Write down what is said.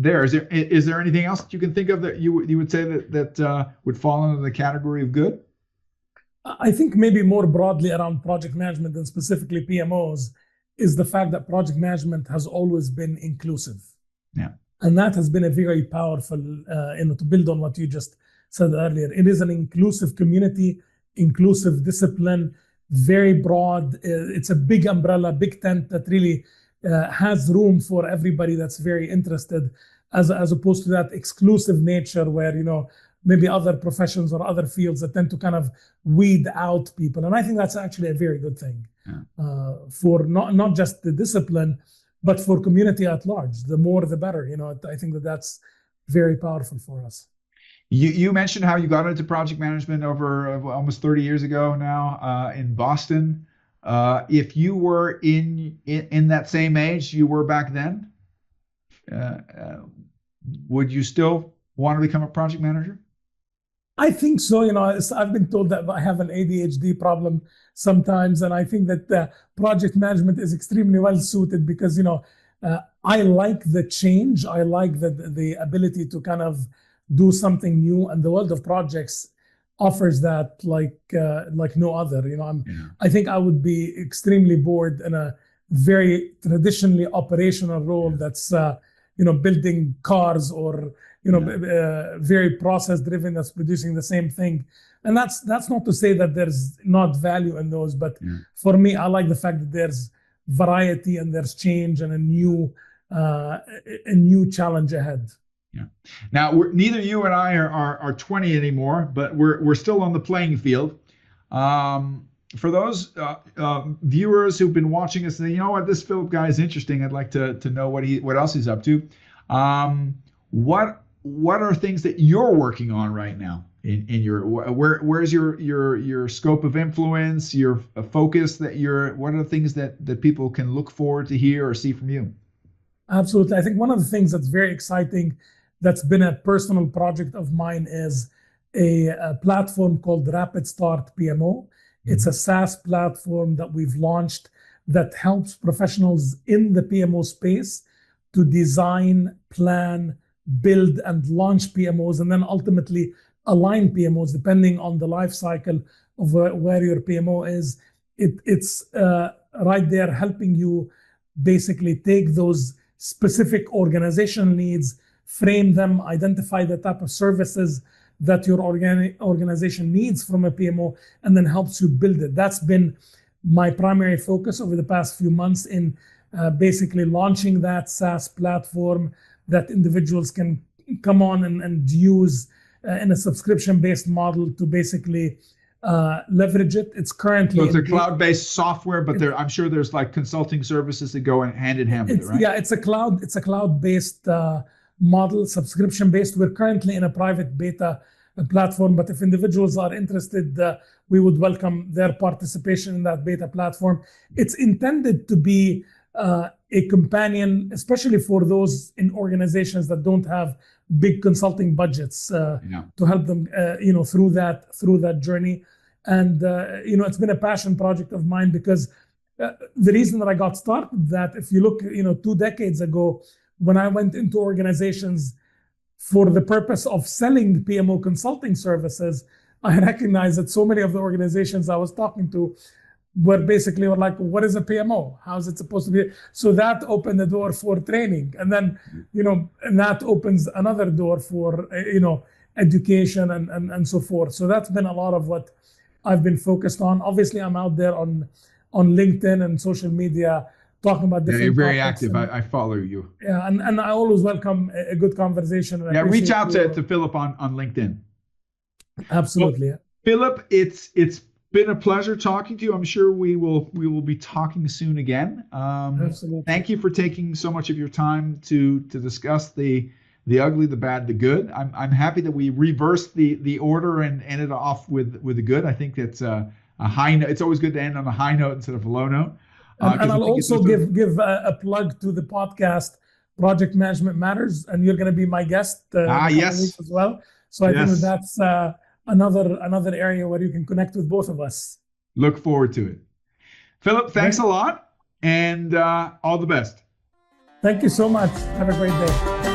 there. Is there anything else that you can think of that you would say that would fall under the category of good? I think maybe more broadly around project management and specifically PMOs is the fact that project management has always been inclusive. Yeah. And that has been a very powerful, to build on what you just said earlier. It is an inclusive community, inclusive discipline, very broad. It's a big umbrella, big tent that really has room for everybody that's very interested, as opposed to that exclusive nature where, maybe other professions or other fields that tend to kind of weed out people. And I think that's actually a very good thing for not just the discipline, but for community at large. The more, the better. I think that's very powerful for us. You mentioned how you got into project management over almost 30 years ago now in Boston. If you were in that same age you were back then, would you still want to become a project manager? I think so. I've been told that I have an ADHD problem sometimes, and I think that project management is extremely well suited because I like the change. I like the ability to kind of do something new, and the world of projects offers that like no other. I think I would be extremely bored in a very traditionally operational role that's building cars or very process driven, that's producing the same thing. And that's not to say that there's not value in those, but for me, I like the fact that there's variety and there's change and a new challenge ahead. Yeah. Now, neither you and I are 20 anymore, but we're still on the playing field. For those viewers who've been watching us, and you know what, this Philip guy is interesting. I'd like to know what else he's up to. What are things that you're working on right now in your where's your scope of influence, your focus what are the things that people can look forward to hear or see from you? Absolutely. I think one of the things that's very exciting that's been a personal project of mine is a platform called Rapid Start PMO. It's a SaaS platform that we've launched that helps professionals in the PMO space to design, plan, build, and launch PMOs, and then ultimately align PMOs depending on the life cycle of where your PMO is. It's right there helping you basically take those specific organizational needs, frame them, identify the type of services that your organization needs from a PMO, and then helps you build it. That's been my primary focus over the past few months in basically launching that SaaS platform that individuals can come on and use in a subscription-based model to basically leverage it. It's currently... So it's a cloud-based software, but I'm sure there's like consulting services that go hand in hand with it, right? Yeah, it's a cloud-based model, subscription-based. We're currently in a private beta platform, but if individuals are interested, we would welcome their participation in that beta platform. It's intended to be a companion, especially for those in organizations that don't have big consulting budgets, to help them, through that journey. And it's been a passion project of mine because the reason that I got started, that if you look, 2 decades ago, when I went into organizations for the purpose of selling PMO consulting services, I recognized that so many of the organizations I was talking to were like, what is a PMO? How is it supposed to be? So that opened the door for training. And then, and that opens another door for, education and so forth. So that's been a lot of what I've been focused on. Obviously, I'm out there on LinkedIn and social media talking about different you're very topics. active. I follow you. Yeah, and I always welcome a good conversation. Yeah, reach out to Philip on LinkedIn. Absolutely. Well, Philip, it's been a pleasure talking to you. I'm sure we will be talking soon again. Absolutely. Thank you for taking so much of your time to discuss the ugly, the bad, the good. I'm happy that we reversed the order and ended off with the good. I think that's a high note. It's always good to end on a high note instead of a low note. And I'll also give a plug to the podcast, Project Management Matters, and you're going to be my guest yes. as well. So I think that's another area where you can connect with both of us. Look forward to it. Philip, thanks a lot, and all the best. Thank you so much. Have a great day.